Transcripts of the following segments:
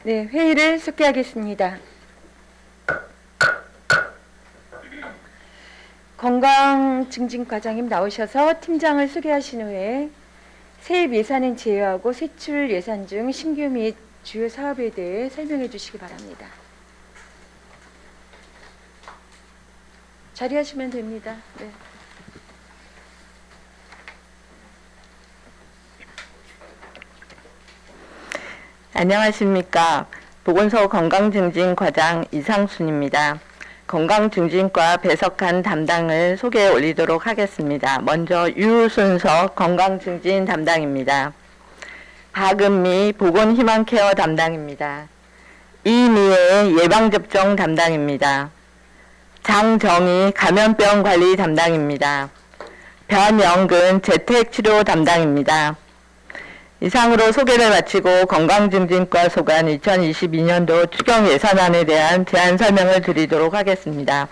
네, 회의를 속개하겠습니다. 건강증진과장님 나오셔서 팀장을 소개하신 후에 세입 예산은 제외하고 세출 예산 중 신규 및 주요 사업에 대해 설명해 주시기 바랍니다. 자리하시면 됩니다. 네. 안녕하십니까. 보건소 건강증진과장 이상순입니다. 건강증진과 배석한 담당을 소개해 올리도록 하겠습니다. 먼저 유순석 건강증진 담당입니다. 박은미 보건희망케어 담당입니다. 이미애 예방접종 담당입니다. 장정희 감염병 관리 담당입니다. 변영근 재택치료 담당입니다. 이상으로 소개를 마치고 건강증진과 소관 2022년도 추경 예산안에 대한 제안 설명을 드리도록 하겠습니다.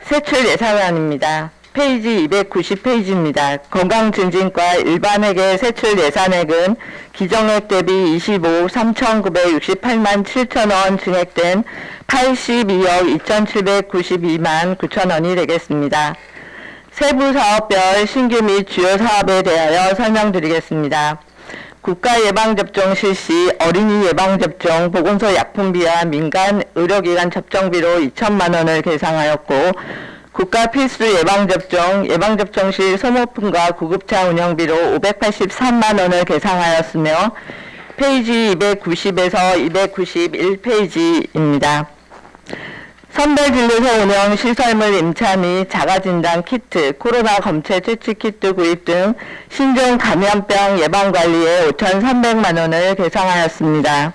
세출 예산안입니다. 페이지 290페이지입니다. 건강증진과 일반회계 세출 예산액은 기정액 대비 25억 3,968만 7천원 증액된 82억 2,792만 9천원이 되겠습니다. 세부 사업별 신규 및 주요 사업에 대하여 설명드리겠습니다. 국가예방접종 실시 어린이 예방접종 보건소 약품비와 민간 의료기관 접종비로 2천만 원을 계상하였고 국가 필수 예방접종 시 소모품과 구급차 운영비로 583만 원을 계상하였으며 페이지 290에서 291페이지입니다. 선별진료소 운영 시설물 임차 및 자가진단 키트, 코로나 검체 채취 키트 구입 등 신종 감염병 예방관리에 5,300만 원을 계상하였습니다.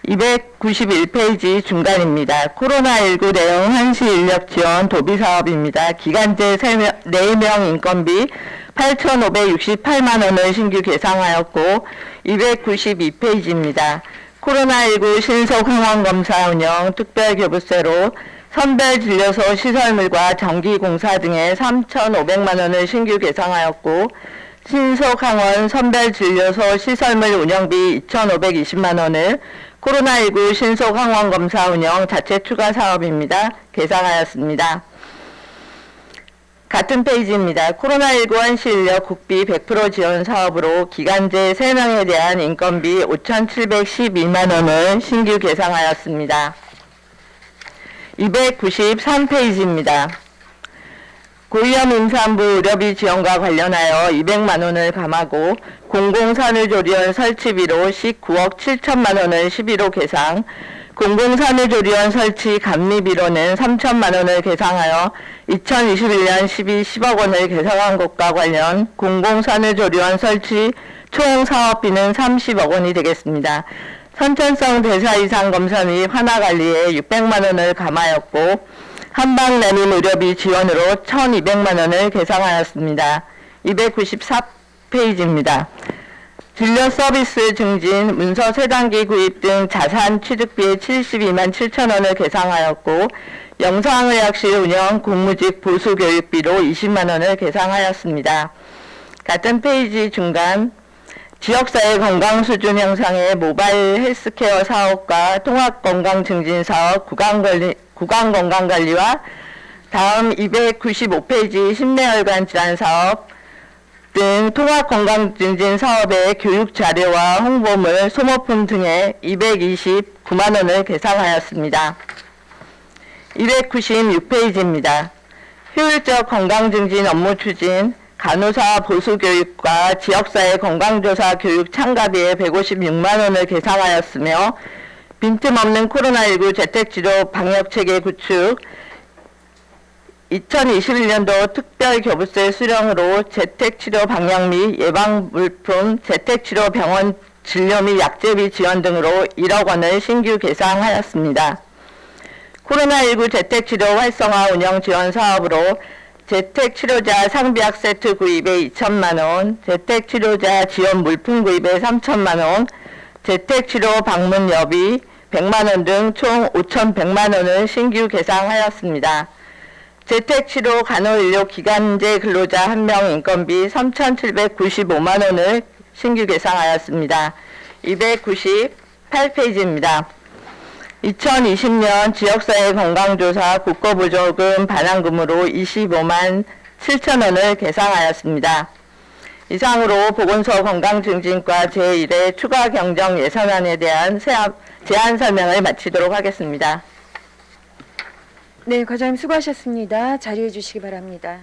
291페이지 중간입니다. 코로나19 대응 한시 인력 지원 도비 사업입니다. 기간제 4명 인건비 8,568만 원을 신규 계상하였고 292페이지입니다. 코로나19 신속 항원검사 운영 특별교부세로 선별진료소 시설물과 전기공사 등에 3,500만 원을 신규 계상하였고 신속항원 선별진료소 시설물 운영비 2,520만 원을 코로나19 신속항원검사 운영 자체 추가 사업입니다. 계상하였습니다. 같은 페이지입니다. 코로나19 한시인력 국비 100% 지원 사업으로 기간제 3명에 대한 인건비 5,712만 원을 신규 계상하였습니다. 293페이지입니다. 고위험 임산부 의료비 지원과 관련하여 200만 원을 감하고 공공산후조리원 설치비로 19억 7천만 원을 11호 계상, 공공산후조리원 설치 감리비로는 3천만 원을 계상하여 2021년 10억 원을 계상한 것과 관련 공공산후조리원 설치 총 사업비는 30억 원이 되겠습니다. 선천성 대사 이상 검사 및 환아 관리에 600만 원을 감하였고 한방 내림 의료비 지원으로 1,200만 원을 계상하였습니다. 294페이지입니다. 진료 서비스 증진, 문서 쇄단기 구입 등 자산 취득비에 72만 7천 원을 계상하였고 영상의학실 운영 공무직 보수교육비로 20만 원을 계상하였습니다. 같은 페이지 중간 지역사회 건강수준 향상의 모바일 헬스케어 사업과 통합건강증진사업, 구강건강관리와 다음 295페이지 심내혈관 질환사업 등 통합건강증진 사업의 교육자료와 홍보물, 소모품 등에 229만 원을 계상하였습니다. 296페이지입니다. 효율적 건강증진 업무 추진, 간호사 보수교육과 지역사회 건강조사 교육 참가비에 156만 원을 계상하였으며 빈틈없는 코로나19 재택치료 방역체계 구축, 2021년도 특별교부세 수령으로 재택치료 방역 및 예방물품, 재택치료 병원 진료 및 약제비 지원 등으로 1억 원을 신규 계상하였습니다. 코로나19 재택치료 활성화 운영 지원 사업으로 재택치료자 상비약 세트 구입에 2천만 원, 재택치료자 지원 물품 구입에 3천만 원, 재택치료 방문 여비 100만 원 등 총 5,100만 원을 신규 계상하였습니다. 재택치료 간호인력 기간제 근로자 1명 인건비 3,795만 원을 신규 계상하였습니다. 8페이지입니다. 2020년 지역사회 건강조사 국고보조금 반환금으로 25만 7천 원을 계상하였습니다. 이상으로 보건소 건강증진과 제1회 추가 경정 예산안에 대한 제안 설명을 마치도록 하겠습니다. 네, 과장님 수고하셨습니다. 자리해 주시기 바랍니다.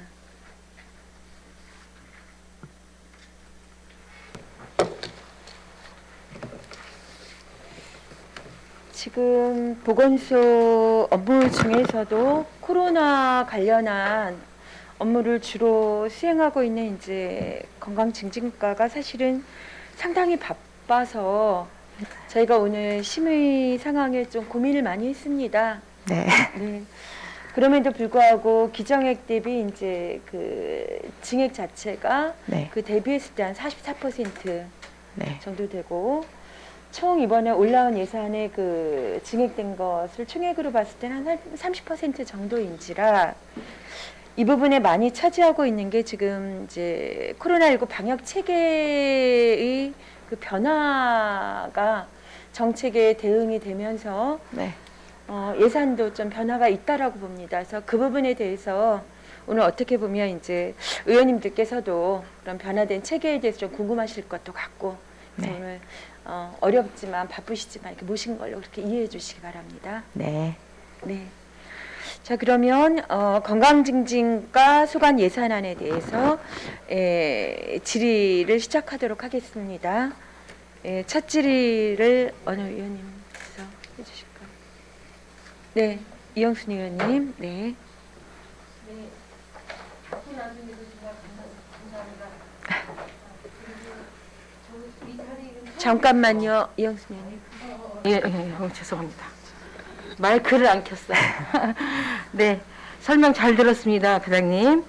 지금 보건소 업무 중에서도 코로나 관련한 업무를 주로 수행하고 있는 이제 건강증진과가 사실은 상당히 바빠서 저희가 오늘 심의 상황에 좀 고민을 많이 했습니다. 네. 네. 그럼에도 불구하고 기정액 대비 이제 그 증액 자체가 네. 그 대비했을 때 한 44% 네. 정도 되고 총 이번에 올라온 예산의 그 증액된 것을 총액으로 봤을 때는 한 30% 정도인지라 이 부분에 많이 차지하고 있는 게 지금 이제 코로나19 방역 체계의 그 변화가 정책에 대응이 되면서 네. 예산도 좀 변화가 있다라고 봅니다. 그래서 그 부분에 대해서 오늘 어떻게 보면 이제 의원님들께서도 그런 변화된 체계에 대해서 좀 궁금하실 것도 같고 그래서 네. 오늘 어렵지만 바쁘시지만 이렇게 모신 걸로 그렇게 이해해 주시기 바랍니다. 네. 네. 자, 그러면 건강증진과 소관 예산안에 대해서 질의를 시작하도록 하겠습니다. 첫 질의를 어느 의원님께서 해주실까요? 네, 이영순 의원님. 네. 잠깐만요, 이영순 의원님. 죄송합니다. 마이크를 안 켰어요. 네, 설명 잘 들었습니다, 부장님.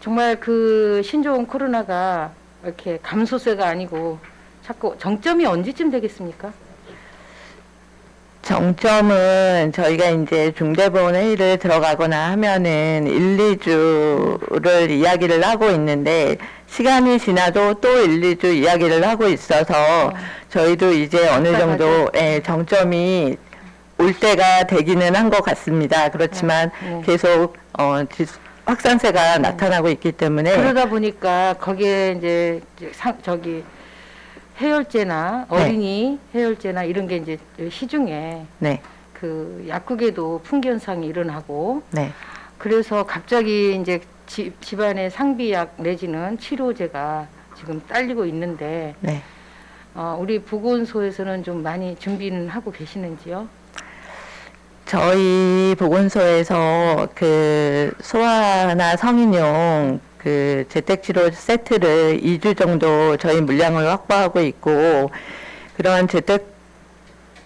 정말 그 신종 코로나가 이렇게 감소세가 아니고 자꾸 정점이 언제쯤 되겠습니까? 정점은 저희가 이제 중대본 회의를 들어가거나 하면은 1, 2주를 이야기를 하고 있는데 시간이 지나도 또 1, 2주 이야기를 하고 있어서 저희도 이제 어느 정도 정점이 올 때가 되기는 한 것 같습니다. 그렇지만 계속 확산세가 나타나고 있기 때문에 그러다 보니까 거기에 이제 저기 해열제나 어린이 해열제나 이런 게 이제 시중에 네. 그 약국에도 풍기현상이 일어나고 네. 그래서 갑자기 이제 집안의 상비약 내지는 치료제가 지금 딸리고 있는데 네. 우리 보건소에서는 좀 많이 준비는 하고 계시는지요? 저희 보건소에서 그 소아나 성인용 그 재택치료 세트를 2주 정도 저희 물량을 확보하고 있고 그런 재택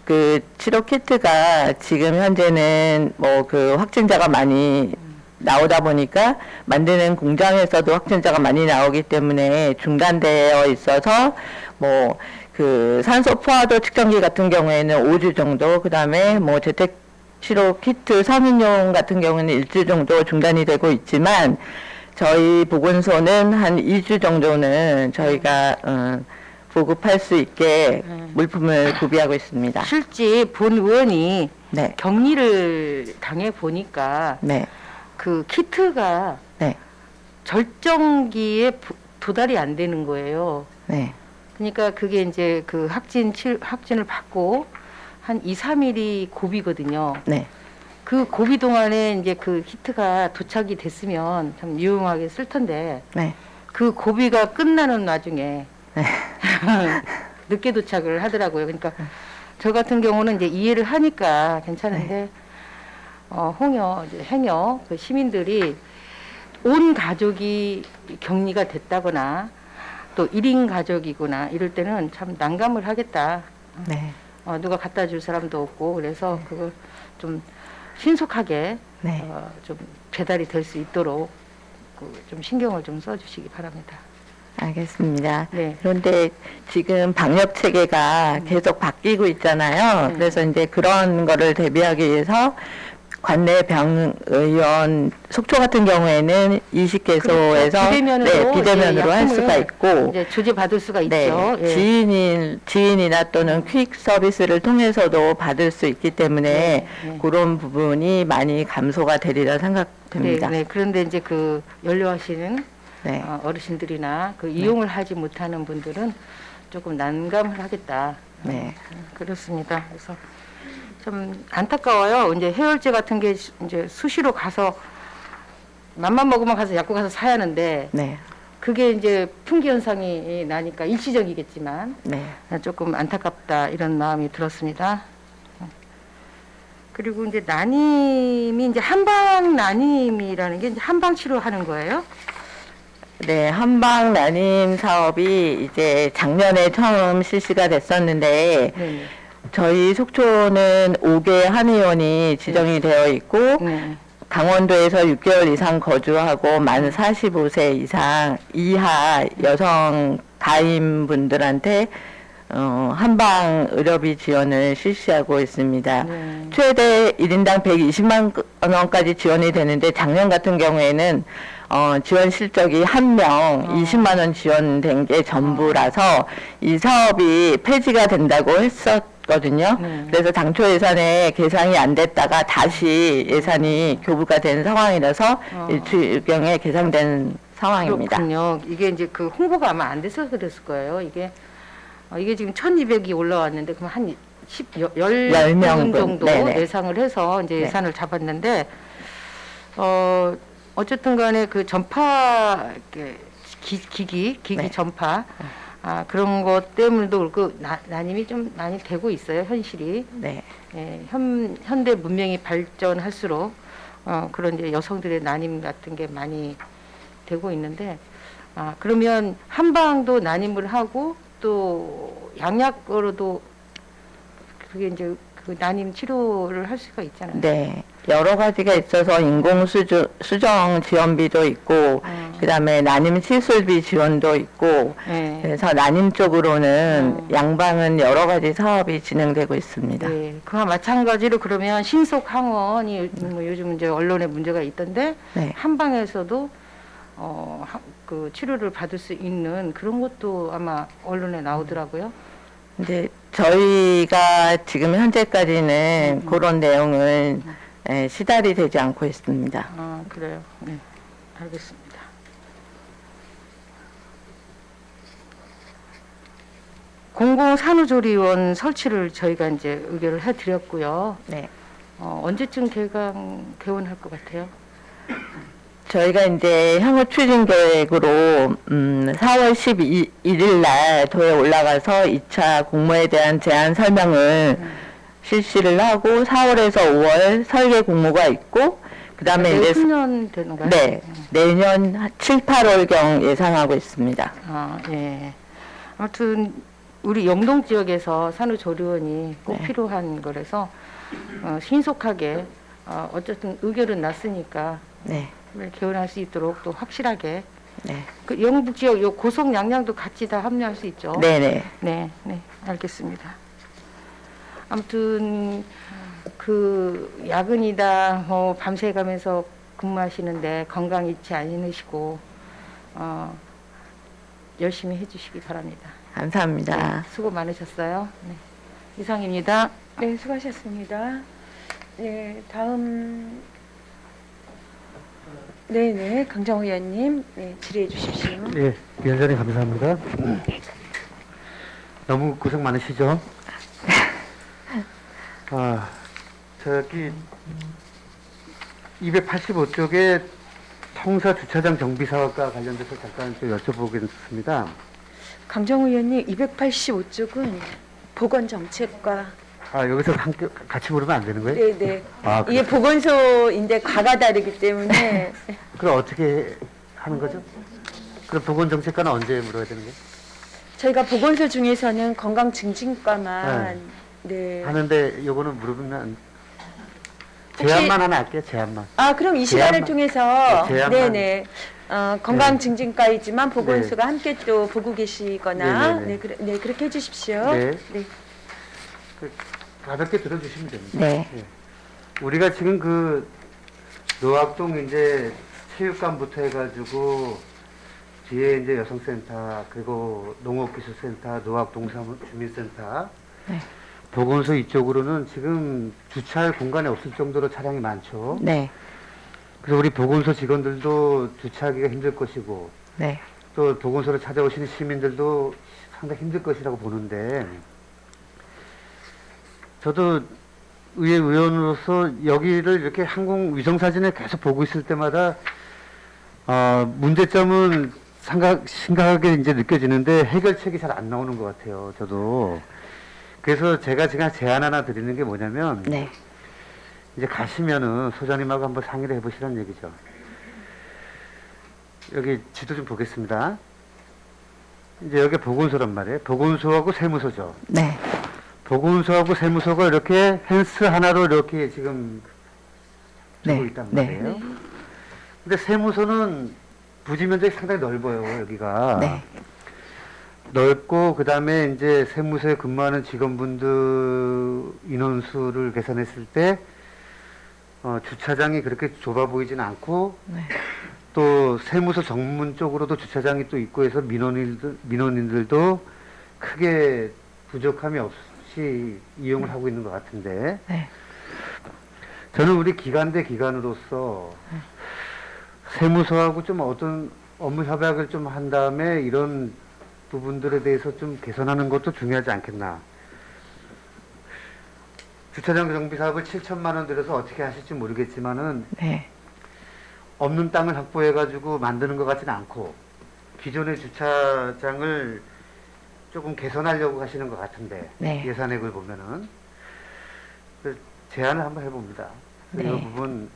그 치료 키트가 지금 현재는 뭐 그 확진자가 많이 나오다 보니까 만드는 공장에서도 확진자가 많이 나오기 때문에 중단되어 있어서 뭐 그 산소 포화도 측정기 같은 경우에는 5주 정도 그다음에 뭐 재택 치료 키트 성인용 같은 경우는 1주 정도 중단이 되고 있지만 저희 보건소는 한 2주 정도는 저희가 보급할 수 있게 물품을 구비하고 있습니다. 실제 본 의원이 네. 격리를 당해 보니까 네. 그 키트가 네. 절정기에 도달이 안 되는 거예요. 네. 그러니까 그게 이제 그 확진을 받고 한 2, 3일이 고비거든요. 네. 그 고비 동안에 이제 그 키트가 도착이 됐으면 참 유용하게 쓸 텐데 네. 그 고비가 끝나는 와중에 네. 늦게 도착을 하더라고요. 그러니까 저 같은 경우는 이제 이해를 하니까 괜찮은데 홍여, 행여 그 시민들이 온 가족이 격리가 됐다거나 또 1인 가족이거나 이럴 때는 참 난감을 하겠다. 네. 누가 갖다 줄 사람도 없고 그래서 그걸 좀 신속하게 네. 좀 배달이 될 수 있도록 좀 신경을 좀 써주시기 바랍니다. 알겠습니다. 네. 그런데 지금 방역 체계가 계속 바뀌고 있잖아요. 네. 그래서 이제 그런 거를 대비하기 위해서 관내 병의원 속초 같은 경우에는 20개소에서 그렇죠. 비대면으로 비대면으로 이제 할 수가 약품을 있고 이제 조제 받을 수가 네, 있죠. 예. 지인이나 또는 퀵 서비스를 통해서도 받을 수 있기 때문에 네, 네. 그런 부분이 많이 감소가 되리라 네, 생각됩니다. 네. 그런데 이제 그 연료하시는 네. 어르신들이나 그 이용을 하지 못하는 분들은 조금 난감을 하겠다. 네. 그렇습니다. 그래서 좀 안타까워요. 이제 해열제 같은 게 이제 수시로 가서 맘만 먹으면 가서 약국 가서 사야 하는데 네. 그게 이제 풍기 현상이 나니까 일시적이겠지만 네. 조금 안타깝다 이런 마음이 들었습니다. 그리고 이제 난임이 이제 한방 난임이라는 게 이제 한방 치료하는 거예요. 네, 한방 난임 사업이 이제 작년에 처음 실시가 됐었는데 네. 저희 속초는 5개 한의원이 지정이 되어 있고 네. 강원도에서 6개월 이상 거주하고 만 45세 이상 이하 여성 가임분들한테 한방 의료비 지원을 실시하고 있습니다. 네. 최대 1인당 120만 원까지 지원이 되는데 작년 같은 경우에는 지원 실적이 한 명 20만 원 지원된 게 전부라서 이 사업이 폐지가 된다고 했었거든요. 네. 그래서 당초 예산에 계산이 안 됐다가 다시 예산이 교부가 된 상황이라서 일주일경에 계산된 상황입니다. 그렇군요. 이게 이제 그 홍보가 아마 안 돼서 그랬을 거예요. 이게 지금 1,200이 올라왔는데 그럼 한 10명 10명 정도 네네. 예상을 해서 이제 네. 예산을 잡았는데 어쨌든 간에 그 전파 기기 네. 전파 그런 것 때문에도 그렇고 난임이 좀 많이 되고 있어요. 현실이. 네. 예, 현대 문명이 발전할수록 그런 이제 여성들의 난임 같은 게 많이 되고 있는데 그러면 한방도 난임을 하고 또 양약으로도 그게 이제 그 난임 치료를 할 수가 있잖아요. 네. 여러 가지가 있어서 인공 수정 지원비도 있고 그다음에 난임 시술비 지원도 있고 네. 그래서 난임 쪽으로는 양방은 여러 가지 사업이 진행되고 있습니다. 네. 그와 마찬가지로 그러면 신속 항원이 뭐 요즘 이제 언론에 문제가 있던데 네. 한방에서도 그 치료를 받을 수 있는 그런 것도 아마 언론에 나오더라고요. 근데 저희가 지금 현재까지는 그런 내용은 시달이 되지 않고 있습니다. 그래요. 네. 알겠습니다. 공공산후조리원 설치를 저희가 이제 의결을 해드렸고요. 네. 언제쯤 개원할 것 같아요? 저희가 이제 향후 추진 계획으로 4월 12일 날 도에 올라가서 2차 공모에 대한 제안 설명을 실시를 하고 4월에서 5월 설계 공모가 있고 그다음에 이제 내후년 되는 거예요? 네, 내년 7, 8월경 예상하고 있습니다. 예. 아무튼 우리 영동 지역에서 산후조리원이 꼭 네. 필요한 거라서 신속하게 어쨌든 의결은 났으니까 네. 개원할 수 있도록 또 확실하게 네. 그 영북 지역 요 고성 양양도 같이 다 합류할 수 있죠. 네, 네. 네, 알겠습니다. 아무튼 그 야근이다 밤새 가면서 근무하시는데 건강 잃지 않으시고 열심히 해주시기 바랍니다. 감사합니다. 네, 수고 많으셨어요. 네, 이상입니다. 네, 수고하셨습니다. 네, 다음 네네 강정호 의원님 질의해 주십시오. 예, 위원장님 감사합니다. 너무 고생 많으시죠? 저기 285쪽에 청사 주차장 정비 사업과 관련돼서 잠깐 좀 여쭤보겠습니다. 강정호 의원님 285쪽은 보건정책과 여기서 함께 같이 물으면 안 되는 거예요? 네네 그래요? 이게 보건소인데 과가 다르기 때문에 그럼 어떻게 하는 거죠? 그럼 보건정책과는 언제 물어야 되는 거예요? 저희가 보건소 중에서는 건강증진과만 네. 하는데 요거는 물으면 혹시- 제안만 하나 할게요. 제안만. 그럼 이 시간을 제안만- 통해서 제안만- 네네 건강증진과이지만 보건소가 함께 또 보고 계시거나 네네네. 네, 그렇게 해주십시오. 네. 네. 가볍게 들어주시면 됩니다. 네. 예. 우리가 지금 그 노학동 이제 체육관부터 해가지고 뒤에 이제 여성센터 그리고 농업기술센터, 노학동사주민센터, 네. 보건소 이쪽으로는 지금 주차할 공간이 없을 정도로 차량이 많죠. 네. 그래서 우리 보건소 직원들도 주차하기가 힘들 것이고 네. 또 보건소를 찾아오시는 시민들도 상당히 힘들 것이라고 보는데 저도 의회 의원으로서 여기를 이렇게 항공 위성 사진을 계속 보고 있을 때마다 문제점은 심각하게 이제 느껴지는데 해결책이 잘 안 나오는 것 같아요. 저도. 그래서 제가 지금 제안 하나 드리는 게 뭐냐면 네. 이제 가시면은 소장님하고 한번 상의를 해보시라는 얘기죠. 여기 지도 좀 보겠습니다. 이제 여기 보건소란 말이에요. 보건소하고 세무서죠. 네. 보건소하고 세무서가 이렇게 펜스 하나로 이렇게 지금 두고 네. 있단 네. 말이에요. 근데 세무서는 부지 면적이 상당히 넓어요, 여기가. 네. 넓고, 그 다음에 이제 세무서에 근무하는 직원분들 인원수를 계산했을 때, 주차장이 그렇게 좁아 보이진 않고, 네. 또 세무서 정문 쪽으로도 주차장이 또 있고 해서 민원인들도 크게 부족함이 없이 이용을 하고 있는 것 같은데, 네. 저는 우리 기관 대 기관으로서 세무서하고 좀 어떤 업무 협약을 좀 한 다음에 이런 부분들에 대해서 좀 개선하는 것도 중요하지 않겠나. 주차장 정비 사업을 7천만 원 들여서 어떻게 하실지 모르겠지만은 네. 없는 땅을 확보해가지고 만드는 것 같지는 않고 기존의 주차장을 조금 개선하려고 하시는 것 같은데 네. 예산액을 보면은 그래서 제안을 한번 해봅니다. 네. 이 부분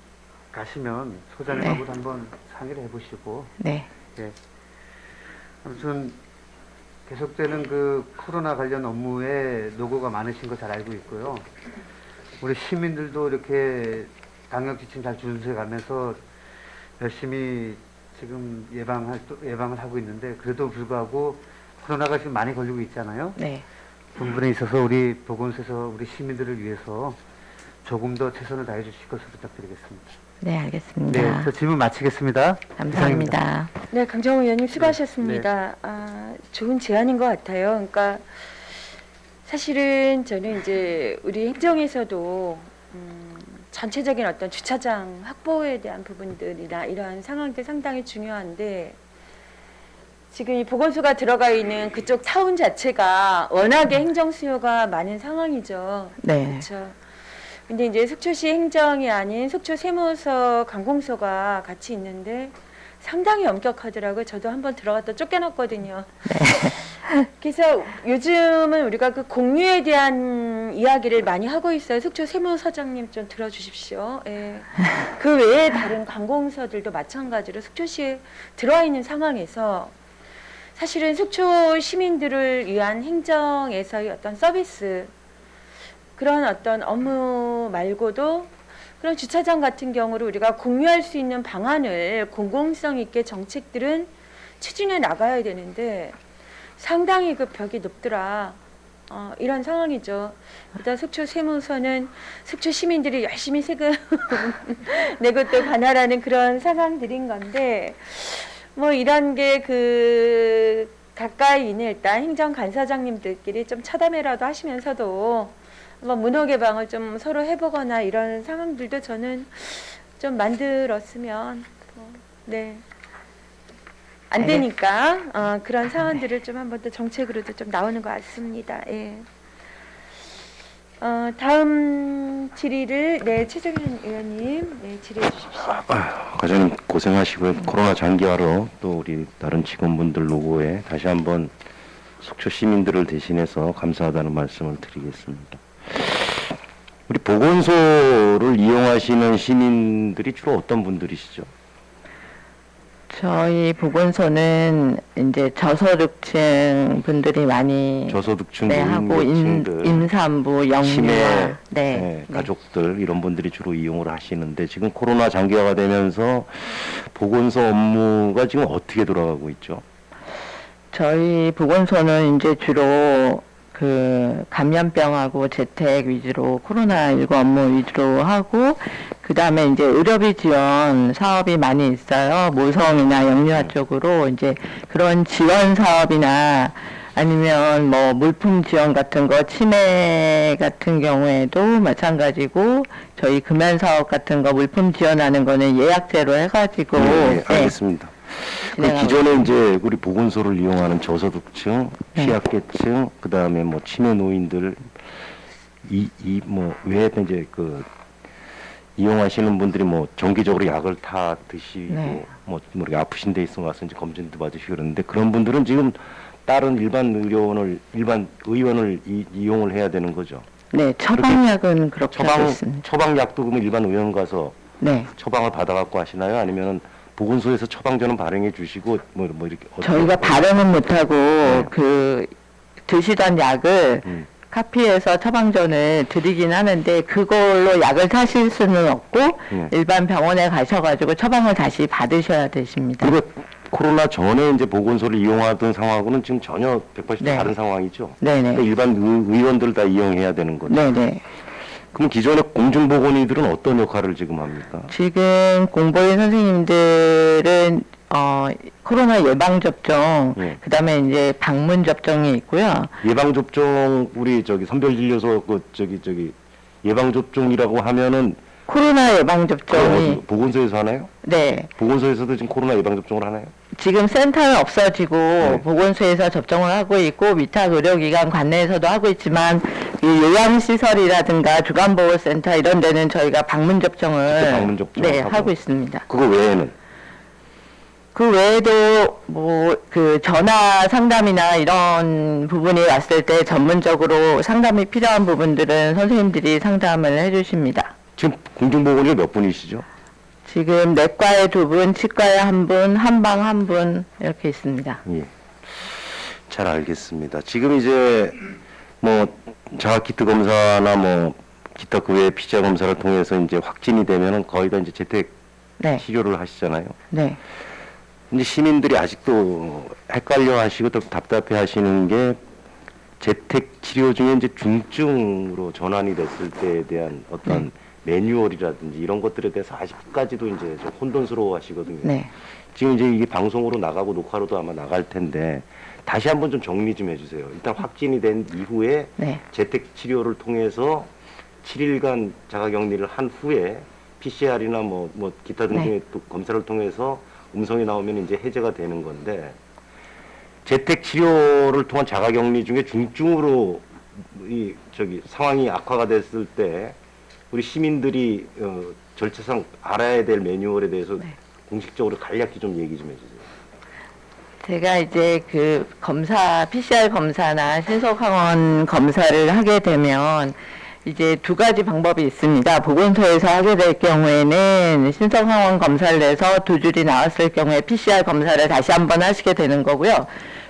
가시면 소장님하고도 한번 상의를 해보시고 네. 예. 아무튼 계속되는 그 코로나 관련 업무에 노고가 많으신 거 잘 알고 있고요. 우리 시민들도 이렇게 방역 지침 잘 준수해 가면서 열심히 지금 예방을 하고 있는데 그래도 불구하고 코로나가 지금 많이 걸리고 있잖아요. 네. 그 부분에 있어서 우리 보건소에서 우리 시민들을 위해서 조금 더 최선을 다해 주실 것을 부탁드리겠습니다. 네, 알겠습니다. 네, 저 질문 마치겠습니다. 이상입니다. 감사합니다. 네, 강정호 의원님 수고하셨습니다. 좋은 제안인 것 같아요. 그러니까 사실은 저는 이제 우리 행정에서도 전체적인 어떤 주차장 확보에 대한 부분들이나 이러한 상황들 상당히 중요한데 지금 이 보건소가 들어가 있는 그쪽 타운 자체가 워낙에 행정 수요가 많은 상황이죠. 네. 그렇죠. 근데 이제 속초시 행정이 아닌 속초 세무서 관공서가 같이 있는데 상당히 엄격하더라고요. 저도 한번 들어갔다 쫓겨났거든요. 그래서 요즘은 우리가 그 공유에 대한 이야기를 많이 하고 있어요. 속초 세무서장님 좀 들어주십시오. 예. 그 외에 다른 관공서들도 마찬가지로 속초시에 들어와 있는 상황에서 사실은 속초 시민들을 위한 행정에서의 어떤 서비스 그런 어떤 업무 말고도 그런 주차장 같은 경우로 우리가 공유할 수 있는 방안을 공공성 있게 정책들은 추진해 나가야 되는데 상당히 그 벽이 높더라. 이런 상황이죠. 일단 속초 세무서는 속초 시민들이 열심히 세금 내고 또 관할하는 그런 상황들인 건데 뭐 이런 게 그 가까이 있는 일단 행정 간사장님들끼리 좀 차담회라도 하시면서도 뭐 문호 개방을 좀 서로 해보거나 이런 상황들도 저는 좀 만들었으면 네. 안 되니까 그런 사안들을 좀 한번 더 정책으로도 좀 나오는 것 같습니다. 예. 다음 질의를 최종현 의원님 질의해 주십시오. 과장님 고생하시고요. 코로나 장기화로 또 우리 다른 직원분들 노고에 다시 한번 속초 시민들을 대신해서 감사하다는 말씀을 드리겠습니다. 우리 보건소를 이용하시는 시민들이 주로 어떤 분들이시죠? 저희 보건소는 이제 저소득층 분들이 많이 저소득층, 네, 하고 노인층들, 임산부, 영유아, 치매, 네, 가족들 이런 분들이 주로 이용을 하시는데 지금 코로나 장기화가 되면서 보건소 업무가 지금 어떻게 돌아가고 있죠? 저희 보건소는 이제 주로 그 감염병하고 재택 위주로 코로나19 업무 위주로 하고 그다음에 이제 의료비 지원 사업이 많이 있어요. 모성이나 영유아 쪽으로 이제 그런 지원 사업이나 아니면 뭐 물품 지원 같은 거 치매 같은 경우에도 마찬가지고 저희 금연 사업 같은 거 물품 지원하는 거는 예약제로 해가지고 네, 네, 알겠습니다. 그 진행하고 기존에 이제 우리 보건소를 이용하는 저소득층, 네. 취약계층, 그 다음에 뭐 치매 노인들, 뭐 외에 이제 그 이용하시는 분들이 뭐 정기적으로 약을 다 드시고 네. 뭐 이렇게 아프신 데 있어 와서 이제 검진도 받으시고 그러는데 그런 분들은 지금 다른 일반 의원을 이용을 해야 되는 거죠. 네, 처방약은 그렇게 하고 있습니다. 처방약도 그러면 일반 의원 가서 네. 처방을 받아갖고 하시나요? 아니면 보건소에서 처방전은 발행해 주시고 뭐 이렇게 저희가 발행은 못하고 그 드시던 약을 음. 카피해서 처방전을 드리긴 하는데 그걸로 약을 사실 수는 없고 일반 병원에 가셔가지고 처방을 다시 받으셔야 되십니다. 그리고 코로나 전에 이제 보건소를 이용하던 상황하고는 지금 전혀 180도 네. 다른 상황이죠. 네네. 그러니까 일반 의원들 다 이용해야 되는 거죠. 네네. 그럼 기존의 공중보건의들은 어떤 역할을 지금 합니까? 지금 공보인 선생님들은 코로나 예방 접종, 예. 그다음에 이제 방문 접종이 있고요. 예방 접종 우리 저기 선별진료소 예방 접종이라고 하면은 코로나 예방 그 접종이 보건소에서 하나요? 네. 보건소에서도 지금 코로나 예방 접종을 하나요? 지금 센터는 없어지고 보건소에서 접종을 하고 있고 위탁 의료기관 관내에서도 하고 있지만 이 요양시설이라든가 주간보호센터 이런 데는 저희가 방문 접종을 직접 방문 접종을 네, 하고. 하고 있습니다. 그거 외에는 그 외에도 뭐 그 전화 상담이나 이런 부분이 왔을 때 전문적으로 상담이 필요한 부분들은 선생님들이 상담을 해주십니다. 지금 공중보건의가 몇 분이시죠? 지금 내과에 2분, 치과에 1분, 한방 1분 이렇게 있습니다. 예. 잘 알겠습니다. 지금 이제 뭐 자가키트 검사나 뭐 기타 그 외의 PCR 검사를 통해서 이제 확진이 되면은 거의 다 이제 재택 네, 치료를 하시잖아요. 네, 이제 시민들이 아직도 헷갈려 하시고 또 답답해 하시는 게 재택 치료 중에 이제 중증으로 전환이 됐을 때에 대한 어떤 매뉴얼이라든지 이런 것들에 대해서 아직까지도 이제 좀 혼돈스러워 하시거든요. 네. 지금 이제 이게 방송으로 나가고 녹화로도 아마 나갈 텐데 다시 한번 좀 정리 좀 해주세요. 일단 확진이 된 이후에 네. 재택 치료를 통해서 7일간 자가격리를 한 후에 PCR이나 뭐 기타 등등의 또 검사를 통해서 음성이 나오면 이제 해제가 되는 건데 재택 치료를 통한 자가격리 중에 중증으로 상황이 악화가 됐을 때 우리 시민들이 절차상 알아야 될 매뉴얼에 대해서 공식적으로 간략히 좀 얘기 좀 해주세요. 제가 이제 그 검사, PCR 검사나 신속항원 검사를 하게 되면 이제 2가지 방법이 있습니다. 보건소에서 하게 될 경우에는 신속항원 검사를 내서 2줄이 나왔을 경우에 PCR 검사를 다시 한번 하시게 되는 거고요.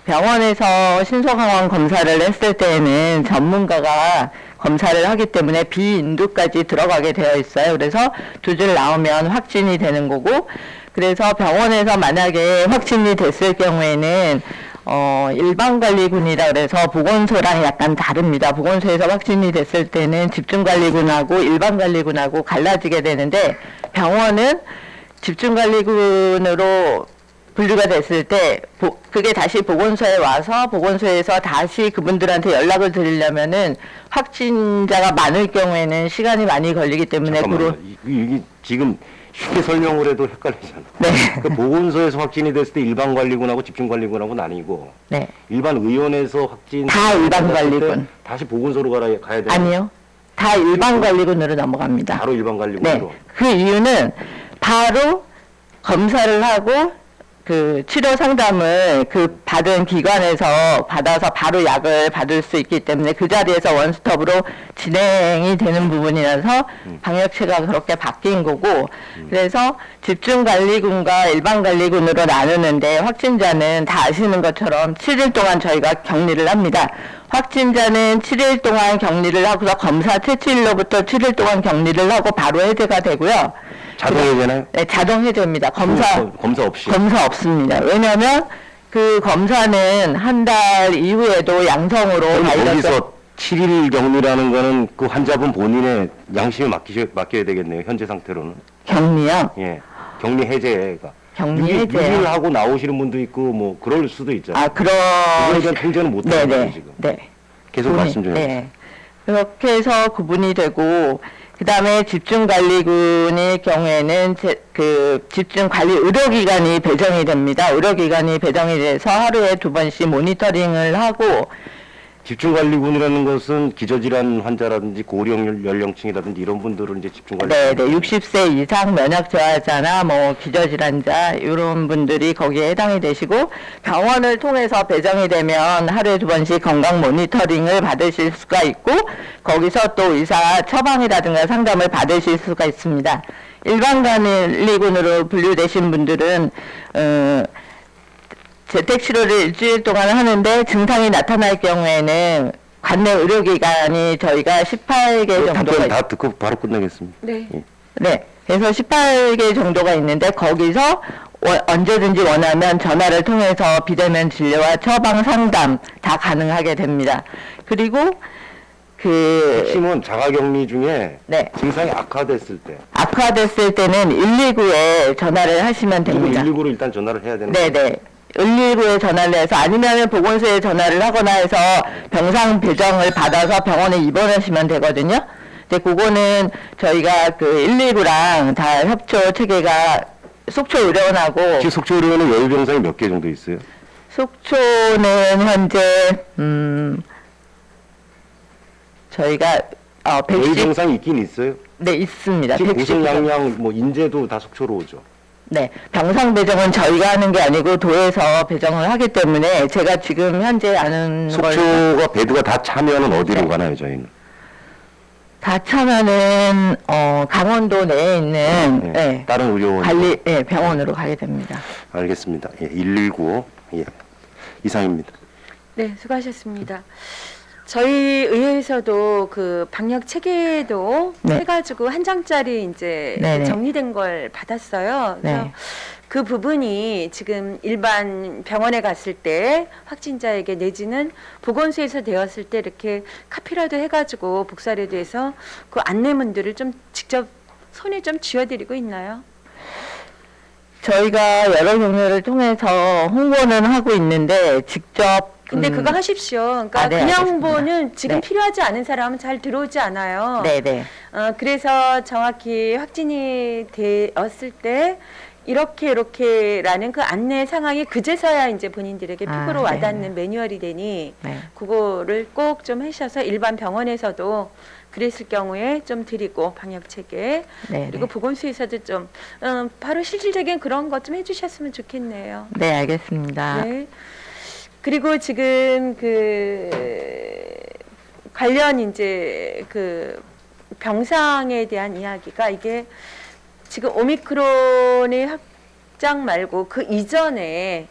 병원에서 신속항원 검사를 했을 때에는 전문가가 검사를 하기 때문에 비인두까지 들어가게 되어 있어요. 그래서 2줄 나오면 확진이 되는 거고, 그래서 병원에서 만약에 확진이 됐을 경우에는 일반관리군이라 그래서 보건소랑 약간 다릅니다. 보건소에서 확진이 됐을 때는 집중관리군하고 일반관리군하고 갈라지게 되는데 병원은 집중관리군으로 분류가 됐을 때 그게 다시 보건소에 와서 보건소에서 다시 그분들한테 연락을 드리려면은 확진자가 많을 경우에는 시간이 많이 걸리기 때문에 잠깐만요. 이게 지금 쉽게 설명을 해도 헷갈리잖아. 네. 그 보건소에서 확진이 됐을 때 일반관리군하고 집중관리군하고 나뉘고 네. 일반 의원에서 확진 다 일반관리군. 됐을 때 다시 보건소로 가야 되는 아니요. 다 일반관리군으로 넘어갑니다. 바로 네. 일반관리군으로. 그 이유는 바로 검사를 하고 그 치료 상담을 그 받은 기관에서 받아서 바로 약을 받을 수 있기 때문에 그 자리에서 원스톱으로 진행이 되는 부분이라서 방역체가 그렇게 바뀐 거고, 그래서 집중관리군과 일반관리군으로 나누는데 확진자는 다 아시는 것처럼 7일 동안 저희가 격리를 합니다. 확진자는 7일 동안 격리를 하고서 검사 채취일로부터 7일 동안 격리를 하고 바로 해제가 되고요. 자동 해제나요? 네, 자동 해제입니다. 검사 검사 없이. 검사 없습니다. 왜냐하면 그 검사는 한 달 이후에도 양성으로 그럼 발견. 거기서 7일 격리라는 거는 그 환자분 본인의 양심에 맡겨야 되겠네요. 현재 상태로는. 격리요. 예. 격리 해제가. 격리 해제요. 6일 하고 나오시는 분도 있고 뭐 그럴 수도 있잖아요. 아, 그거에 대한 통제는 못 하는 거예요, 네네. 지금. 네. 계속 구분이- 말씀 좀 해주세요. 네. 그렇게 해서 구분이 되고, 그 다음에 집중관리군의 경우에는 그 집중관리 의료기관이 배정이 됩니다. 의료기관이 배정이 돼서 하루에 2번씩 모니터링을 하고, 집중관리군이라는 것은 기저질환 환자라든지 고령 연령층이라든지 이런 분들을 이제 집중관리. 네네, 60세 이상 면역 저하자나 뭐 기저질환자 이런 분들이 거기에 해당이 되시고, 병원을 통해서 배정이 되면 하루에 2번씩 건강 모니터링을 받으실 수가 있고, 거기서 또 의사 처방이라든가 상담을 받으실 수가 있습니다. 일반 관리군으로 분류되신 분들은 재택치료를 일주일 동안 하는데 증상이 나타날 경우에는 관내 의료기관이 저희가 18개 정도가 답변 다 듣고 바로 끝내겠습니다. 네. 네. 그래서 18개 정도가 있는데 거기서 언제든지 원하면 전화를 통해서 비대면 진료와 처방 상담 다 가능하게 됩니다. 그리고 핵심은 자가격리 중에 네. 증상이 악화됐을 때 악화됐을 때는 119에 전화를 하시면 됩니다. 119로 일단 전화를 해야 되는 네네. 119에 전화를 해서 아니면 보건소에 전화를 하거나 해서 병상 배정을 받아서 병원에 입원하시면 되거든요. 근데 그거는 저희가 그 119랑 다 협조 체계가 속초 의료원하고 지금 속초 의료원은 여유 병상이 몇 개 정도 있어요? 속초는 현재 저희가 여유 110 병상이 있긴 있어요. 네 있습니다. 지금 110 고성 양양 뭐 인제도 다 속초로 오죠. 네, 병상 배정은 저희가 하는 게 아니고 도에서 배정을 하기 때문에 제가 지금 현재 아는 걸 속초가 베드가 다 차면은 어디로 네. 가나요, 저희는? 다 차면은 강원도 내에 있는 네. 네, 다른 의료원 관리 병원으로 가게 됩니다. 알겠습니다. 예, 119 예. 이상입니다. 네, 수고하셨습니다. 저희 의회에서도 그 방역 체계도 네. 해가지고 한 장짜리 이제 네네. 정리된 걸 받았어요. 그래서 네. 그 부분이 지금 일반 병원에 갔을 때 확진자에게 내지는 보건소에서 되었을 때 이렇게 카피라도 해가지고 복사라도 해서 그 안내문들을 좀 직접 손에 좀 쥐어드리고 있나요? 저희가 여러 경로를 통해서 홍보는 하고 있는데 직접 근데 그거 하십시오. 그러니까 아, 네, 그냥 알겠습니다. 홍보는 지금 네. 필요하지 않은 사람은 잘 들어오지 않아요. 네네 그래서 정확히 확진이 되었을 때 이렇게라는 그 안내 상황이 그제서야 이제 본인들에게 피부로 아, 와닿는 네. 매뉴얼이 되니 네. 그거를 꼭 좀 하셔서 일반 병원에서도 그랬을 경우에 좀 드리고 방역 체계 네, 그리고 네. 보건소에서도 좀 바로 실질적인 그런 것 좀 해주셨으면 좋겠네요. 네 알겠습니다. 네. 그리고 지금 그 관련 이제 그 병상에 대한 이야기가 이게 지금 오미크론의 확장 말고 그 이전에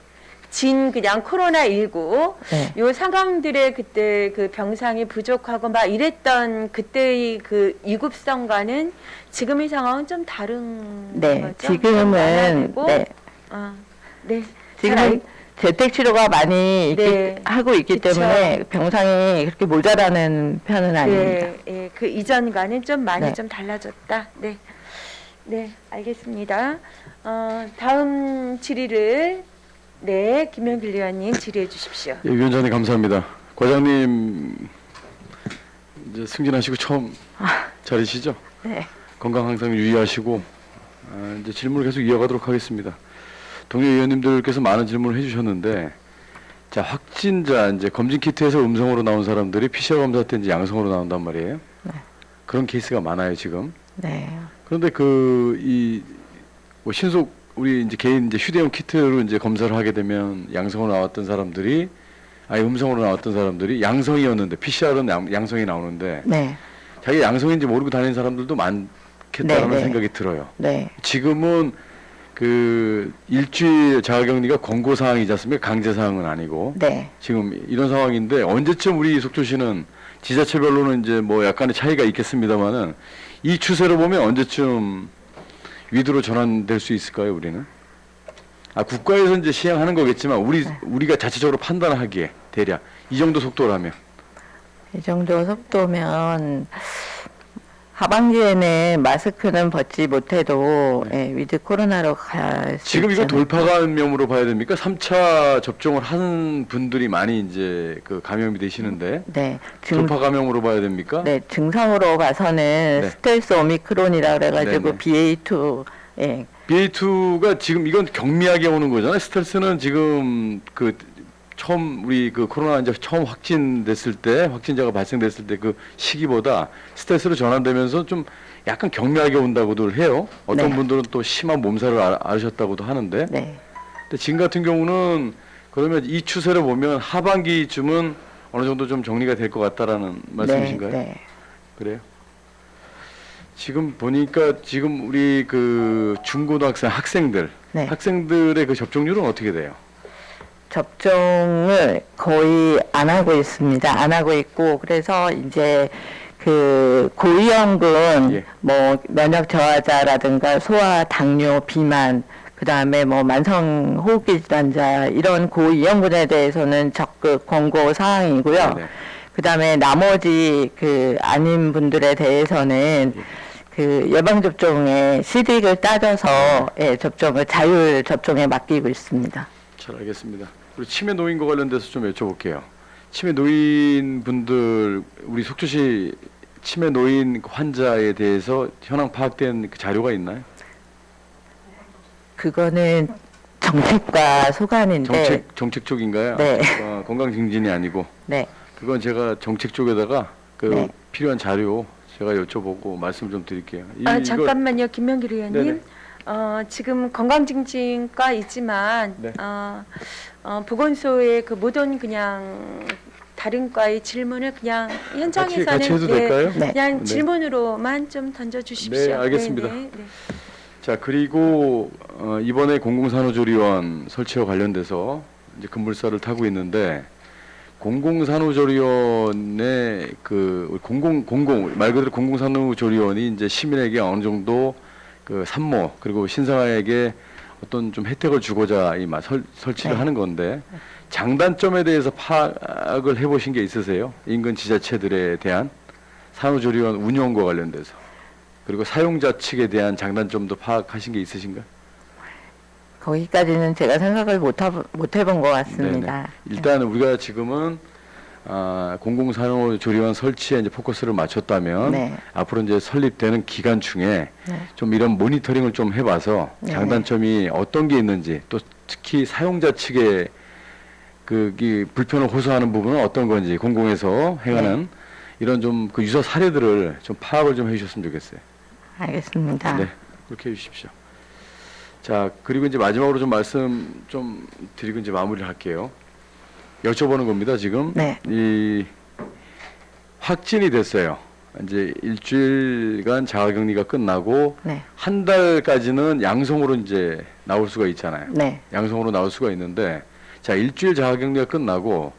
그냥 코로나19 네. 요 상황들의 그때 그 병상이 부족하고 막 이랬던 그때의 그 위급성과는 지금의 상황은 좀 다른 네, 거죠? 지금은 완화되고? 네. 네. 지금은 재택 치료가 많이 네. 하고 있기 그쵸. 때문에 병상이 그렇게 모자라는 편은 아닙니다. 네, 예, 그 이전과는 좀 많이 네. 좀 달라졌다. 네, 네, 알겠습니다. 다음 질의를 김명길 의원님 질의해 주십시오. 예, 위원장님 감사합니다. 과장님 이제 승진하시고 처음 자리시죠? 네. 건강 항상 유의하시고 이제 질문을 계속 이어가도록 하겠습니다. 동료 의원님들께서 많은 질문을 해주셨는데 자 확진자 이제 검진 키트에서 음성으로 나온 사람들이 PCR 검사 때 이제 양성으로 나온단 말이에요. 네. 그런 케이스가 많아요 지금. 네. 그런데 뭐 신속 우리 이제 개인 이제 휴대용 키트로 이제 검사를 하게 되면 양성으로 나왔던 사람들이 음성으로 나왔던 사람들이 양성이었는데 PCR은 양성이 나오는데 네. 자기 양성인지 모르고 다니는 사람들도 많겠다는 네, 네. 생각이 들어요. 네. 지금은 그 일주일 자가격리가 권고 사항이지 않습니까? 강제 사항은 아니고 네. 지금 이런 상황인데 언제쯤 우리 속초시는 지자체별로는 이제 뭐 약간의 차이가 있겠습니다만은 이 추세로 보면 언제쯤 위드로 전환될 수 있을까요, 우리는? 국가에서 이제 시행하는 거겠지만 우리가 자체적으로 판단하기에 대략 이 정도 속도라면 이 정도 속도면 하반기에는 마스크는 벗지 못해도 네. 위드 코로나로 갈 수 지금 이거 있잖아요. 돌파 감염으로 봐야 됩니까? 3차 접종을 한 분들이 많이 이제 그 감염이 되시는데 네, 돌파 감염으로 봐야 됩니까? 네, 증상으로 봐서는 네. 스텔스 오미크론이라 그래가지고 네네. BA2, 예, BA2가 지금 이건 경미하게 오는 거잖아요. 스텔스는 지금 그 처음 우리 그 코로나 이제 처음 확진됐을 때 확진자가 발생됐을 때 그 시기보다 스텔스로 전환되면서 좀 약간 경미하게 온다고들 해요. 어떤 네. 분들은 또 심한 몸살을 앓으셨다고도 하는데. 네, 근데 지금 같은 경우는 그러면 이 추세를 보면 하반기쯤은 어느 정도 좀 정리가 될 것 같다라는 말씀이신가요? 네. 그래요? 지금 보니까 지금 우리 그 중고등학생 학생들 네. 학생들의 그 접종률은 어떻게 돼요? 접종을 거의 안 하고 있습니다. 안 하고 있고 그래서 이제 그 고위험군 예. 뭐 면역 저하자라든가 소아, 당뇨, 비만 그다음에 뭐 만성 호흡기 질환자 이런 고위험군에 대해서는 적극 권고 사항이고요. 네네. 그다음에 나머지 그 아닌 분들에 대해서는 그 예방 접종에 시dig을 따져서 접종을 자율 접종에 맡기고 있습니다. 잘 알겠습니다. 그리고 치매 노인과 관련돼서 좀 여쭤볼게요. 치매 노인 분들 우리 속초시 치매 노인 환자에 대해서 현황 파악된 그 자료가 있나요? 그거는 정책과 소관인데 정책 쪽인가요? 네. 건강 증진이 아니고 네. 그건 제가 정책 쪽에다가 그 네. 필요한 자료 제가 여쭤보고 말씀 좀 드릴게요. 잠깐만요, 김명길 의원님. 네네. 지금 건강증진과 있지만 네. 보건소의 그 모든 그냥 다른 과의 질문을 그냥 현장에서는 같이 해도 될까요? 네. 그냥 네. 질문으로만 좀 던져주십시오. 네, 알겠습니다. 네. 자, 그리고 이번에 공공산후조리원 설치와 관련돼서 이제 급물살을 타고 있는데 공공산후조리원의 그 말 그대로 공공산후조리원이 이제 시민에게 어느 정도 그 산모 그리고 신생아에게 어떤 좀 혜택을 주고자 이 설치를 네. 하는 건데 장단점에 대해서 파악을 해보신 게 있으세요? 인근 지자체들에 대한 산후조리원 운영과 관련돼서 그리고 사용자 측에 대한 장단점도 파악하신 게 있으신가? 거기까지는 제가 생각을 못 해본 것 같습니다. 네네. 일단 우리가 지금은 공공산후조리원 설치에 이제 포커스를 맞췄다면 네. 앞으로 이제 설립되는 기간 중에 네. 좀 이런 모니터링을 좀 해봐서 네. 장단점이 어떤 게 있는지 또 특히 사용자 측에 이 불편을 호소하는 부분은 어떤 건지 공공에서 행하는 이런 좀 그 유사 사례들을 좀 파악을 좀 해주셨으면 좋겠어요. 알겠습니다. 네, 그렇게 해주십시오. 자, 그리고 이제 마지막으로 좀 말씀 좀 드리고 이제 마무리를 할게요. 여쭤보는 겁니다, 지금. 네. 이 확진이 됐어요. 이제 일주일간 자가격리가 끝나고 네. 한 달까지는 양성으로 이제 나올 수가 있잖아요. 네. 양성으로 나올 수가 있는데 자, 일주일 자가격리가 끝나고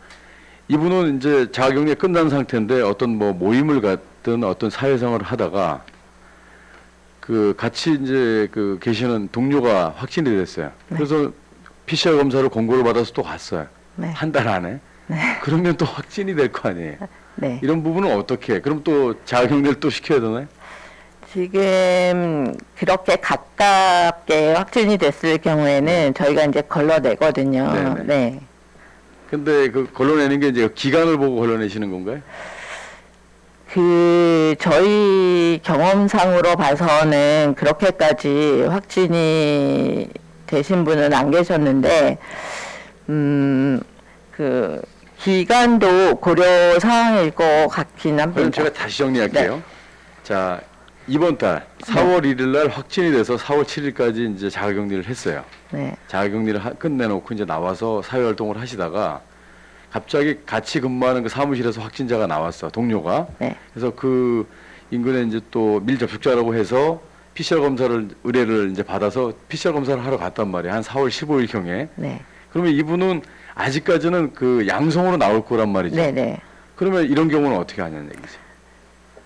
이분은 이제 자가격리가 끝난 상태인데 어떤 뭐 모임을 갖든 어떤 사회생활을 하다가 그 같이 이제 그 계시는 동료가 확진이 됐어요. 네. 그래서 PCR 검사를 권고를 받아서 또 갔어요. 네. 한 달 안에. 네. 그러면 또 확진이 될 거 아니에요. 네. 이런 부분은 어떻게 해? 그럼 또 자가격리를 또 시켜야 되나요? 지금 그렇게 가깝게 확진이 됐을 경우에는 저희가 이제 걸러내거든요. 네네. 네. 근데 그 걸러내는 게 이제 기간을 보고 걸러내시는 건가요? 저희 경험상으로 봐서는 그렇게까지 확진이 되신 분은 안 계셨는데, 그, 기간도 고려 사항일 것 같긴 그럼 합니다. 제가 다시 정리할게요. 자, 이번 달 4월 1일 날 확진이 돼서 4월 7일까지 이제 자가격리를 했어요. 네. 자가격리를 끝내놓고 이제 나와서 사회활동을 하시다가 갑자기 같이 근무하는 그 사무실에서 확진자가 나왔어, 동료가. 네. 그래서 그 인근에 이제 또 밀접촉자라고 해서 PCR 검사를 의뢰를 이제 받아서 PCR 검사를 하러 갔단 말이에요. 한 4월 15일 경에. 네. 그러면 이분은 아직까지는 그 양성으로 나올 거란 말이죠. 네네. 그러면 이런 경우는 어떻게 하냐는 얘기죠.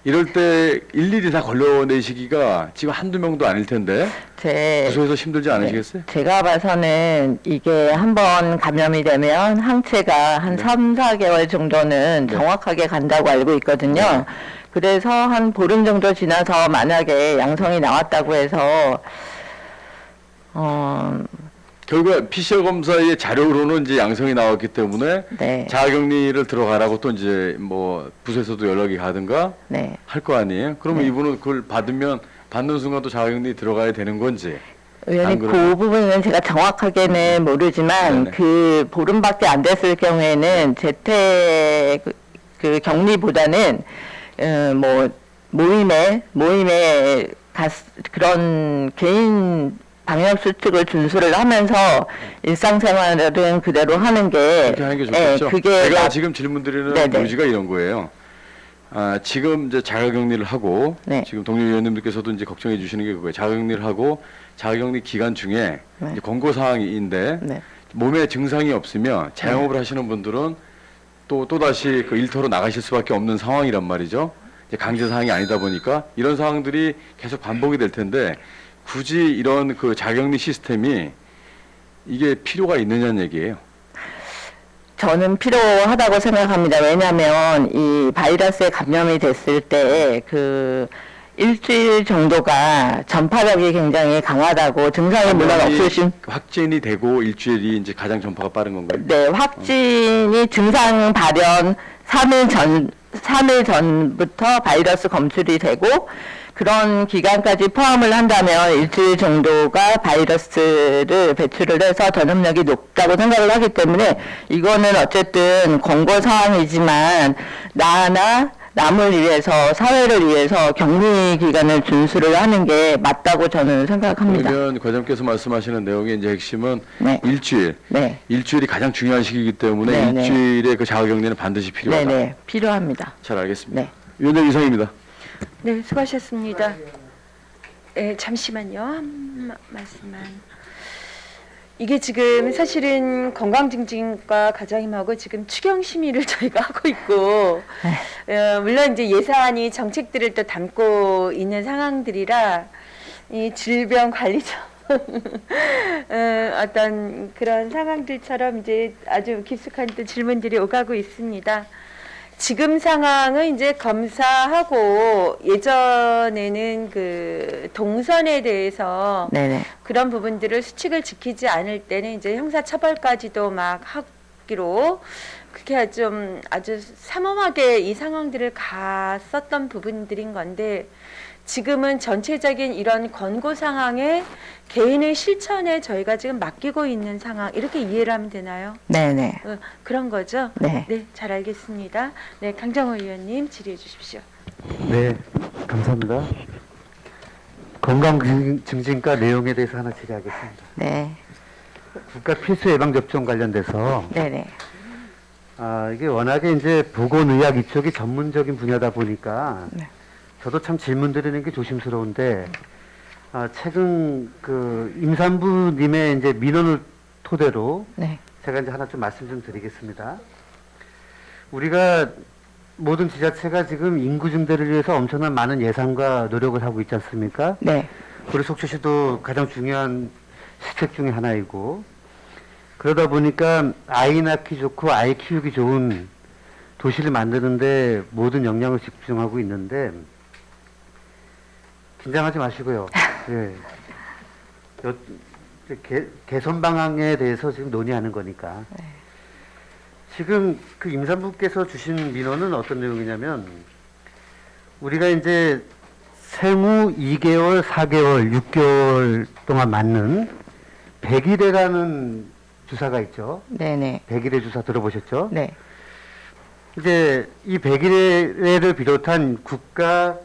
이럴 때 일일이 다 걸러내시기가 지금 한두 명도 아닐 텐데 부서에서 힘들지 않으시겠어요? 제가 봐서는 이게 한번 감염이 되면 항체가 한 네. 3, 4개월 정도는 네. 정확하게 간다고 알고 있거든요. 네. 그래서 한 보름 정도 지나서 만약에 양성이 나왔다고 해서 결국 PCR 검사의 자료로는 이제 양성이 나왔기 때문에 네. 자가격리를 들어가라고 또 이제 뭐 부서에서도 연락이 가든가 네. 할 거 아니에요? 그러면 네. 이분은 그걸 받는 순간 또 자가격리 들어가야 되는 건지. 의원님, 안 그래요? 그 부분은 제가 정확하게는 모르지만 네네. 그 보름밖에 안 됐을 경우에는 재택 그 격리보다는 뭐 모임에 그런 개인 방역 수칙을 준수를 하면서 일상생활은 그대로 하는 게 그렇게 하는 게 좋겠죠. 그게 제가 지금 질문드리는 네네. 요지가 이런 거예요. 지금 이제 자가격리를 하고 네. 지금 동료 의원님들께서도 이제 걱정해 주시는 게 그거예요. 자가격리를 하고 자가격리 기간 중에 네. 이제 권고 사항인데 네. 몸에 증상이 없으면 자영업을 하시는 분들은 또다시 그 일터로 나가실 수밖에 없는 상황이란 말이죠. 이제 강제 사항이 아니다 보니까 이런 상황들이 계속 반복이 될 텐데 굳이 이런 그 자격리 시스템이 이게 필요가 있느냐는 얘기예요. 저는 필요하다고 생각합니다. 왜냐하면 이 바이러스에 감염이 됐을 때 그 일주일 정도가 전파력이 굉장히 강하다고 증상이 물론 없으신 확진이 되고 일주일이 이제 가장 전파가 빠른 건가요? 네, 확진이 증상 발현 3일 전부터 바이러스 검출이 되고 그런 기간까지 포함을 한다면 일주일 정도가 바이러스를 배출을 해서 전염력이 높다고 생각을 하기 때문에 이거는 어쨌든 권고 사항이지만 나나 남을 위해서 사회를 위해서 격리 기간을 준수를 하는 게 맞다고 저는 생각합니다. 그러면 과장께서 말씀하시는 내용의 이제 핵심은 네. 일주일. 네. 일주일이 가장 중요한 시기이기 때문에 네, 네. 일주일의 그 자가격리는 반드시 필요하다. 네네, 필요합니다. 잘 알겠습니다. 네. 위원장 이상입니다. 네, 수고하셨습니다. 네, 잠시만요. 한 말씀만. 이게 지금 사실은 건강증진과 가장님하고 지금 추경 심의를 저희가 하고 있고, 물론 이제 예산이 정책들을 또 담고 있는 상황들이라 이 질병 관리청 어떤 그런 상황들처럼 이제 아주 깊숙한 또 질문들이 오가고 있습니다. 지금 상황은 이제 검사하고 예전에는 그 동선에 대해서 네네. 그런 부분들을 수칙을 지키지 않을 때는 이제 형사처벌까지도 막 하기로 그게 좀 아주 삼엄하게 이 상황들을 갔었던 부분들인 건데 지금은 전체적인 이런 권고 상황에 개인의 실천에 저희가 지금 맡기고 있는 상황 이렇게 이해를 하면 되나요? 네네. 그런 거죠? 네. 네, 잘 알겠습니다. 네, 강정호 의원님 질의해 주십시오. 네, 감사합니다. 건강증진과 내용에 대해서 하나 질의하겠습니다. 네. 국가 필수 예방접종 관련돼서 네네. 이게 워낙에 이제 보건의학 이쪽이 전문적인 분야다 보니까 네. 저도 참 질문 드리는 게 조심스러운데 최근 그 임산부님의 이제 민원을 토대로 네. 제가 이제 하나 좀 말씀 좀 드리겠습니다. 우리가 모든 지자체가 지금 인구 증대를 위해서 엄청난 많은 예산과 노력을 하고 있지 않습니까? 네. 우리 속초시도 가장 중요한 시책 중에 하나이고 그러다 보니까 아이 낳기 좋고 아이 키우기 좋은 도시를 만드는데 모든 역량을 집중하고 있는데 긴장하지 마시고요. 예. 개선 방향에 대해서 지금 논의하는 거니까. 지금 그 임산부께서 주신 민원은 어떤 내용이냐면 우리가 이제 생후 2개월, 4개월, 6개월 동안 맞는 100일이라는 주사가 있죠. 네네. 100일의 주사 들어보셨죠? 네. 이제 이 100일을 비롯한 국가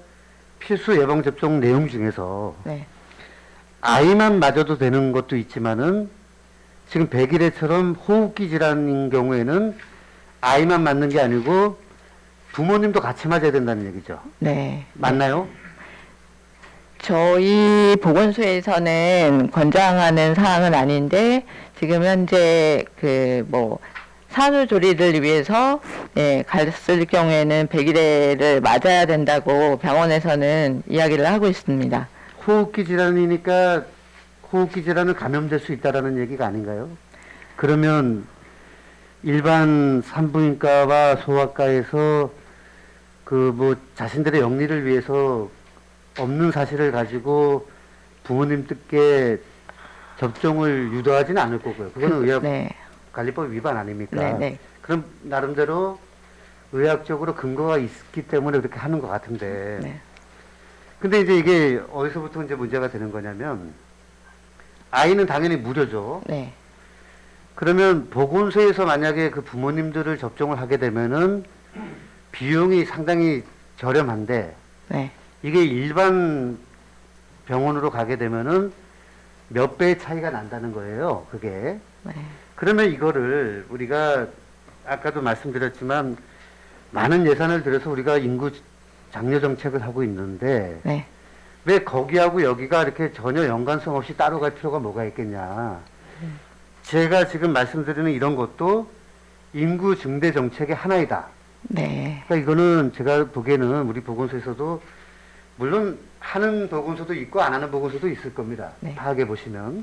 필수 예방접종 내용 중에서 네. 아이만 맞아도 되는 것도 있지만은 지금 100일에처럼 호흡기 질환인 경우에는 아이만 맞는 게 아니고 부모님도 같이 맞아야 된다는 얘기죠. 네. 맞나요? 저희 보건소에서는 권장하는 사항은 아닌데 지금 현재 그 뭐 산후조리를 위해서 갔을 경우에는 100일에를 맞아야 된다고 병원에서는 이야기를 하고 있습니다. 호흡기 질환이니까 호흡기 질환은 감염될 수 있다라는 얘기가 아닌가요? 그러면 일반 산부인과와 소아과에서 그 뭐 자신들의 영리를 위해서 없는 사실을 가지고 부모님들께 접종을 유도하지는 않을 거고요. 그거는 의학관리법 위반 아닙니까? 네. 그럼 나름대로 의학적으로 근거가 있기 때문에 그렇게 하는 것 같은데. 네. 근데 이제 이게 어디서부터 이제 문제가 되는 거냐면 아이는 당연히 무료죠. 네. 그러면 보건소에서 만약에 그 부모님들을 접종을 하게 되면은 비용이 상당히 저렴한데 네. 이게 일반 병원으로 가게 되면은 몇 배의 차이가 난다는 거예요. 그게. 네. 그러면 이거를 우리가 아까도 말씀드렸지만 많은 예산을 들여서 우리가 인구 장려 정책을 하고 있는데 네. 왜 거기하고 여기가 이렇게 전혀 연관성 없이 따로 갈 필요가 뭐가 있겠냐. 제가 지금 말씀드리는 이런 것도 인구 증대 정책의 하나이다. 네. 그러니까 이거는 제가 보기에는 우리 보건소에서도 물론 하는 보건소도 있고 안 하는 보건소도 있을 겁니다. 네. 파악해 보시면.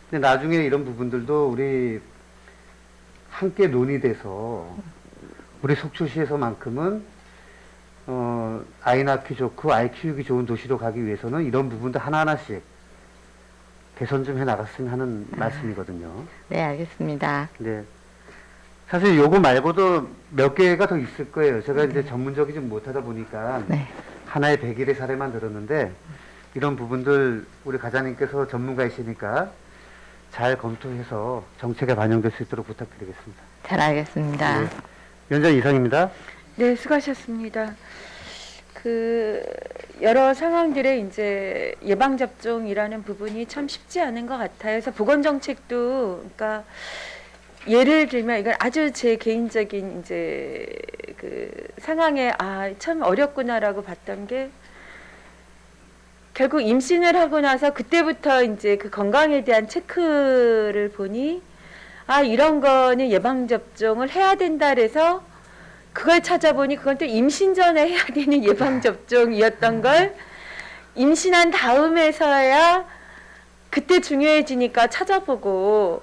근데 나중에 이런 부분들도 우리 함께 논의돼서 우리 속초시에서만큼은 아이 낳기 좋고 아이 키우기 좋은 도시로 가기 위해서는 이런 부분도 하나하나씩 개선 좀 해 나갔으면 하는 말씀이거든요. 네, 알겠습니다. 네. 사실 요거 말고도 몇 개가 더 있을 거예요. 제가 이제 전문적이지 못하다 보니까 네. 하나의 100일의 사례만 들었는데 이런 부분들 우리 과장님께서 전문가이시니까 잘 검토해서 정책에 반영될 수 있도록 부탁드리겠습니다. 잘 알겠습니다. 네. 위원장 이상입니다. 네, 수고하셨습니다. 그 여러 상황들에 이제 예방 접종이라는 부분이 참 쉽지 않은 것 같아요. 그래서 보건 정책도 그러니까 예를 들면 이건 아주 제 개인적인 이제 그 상황에 참 어렵구나라고 봤던 게 결국 임신을 하고 나서 그때부터 이제 그 건강에 대한 체크를 보니 이런 거는 예방 접종을 해야 된다 그래서 그걸 찾아보니 그건 또 임신 전에 해야 되는 예방 접종이었던 걸 임신한 다음에서야 그때 중요해지니까 찾아보고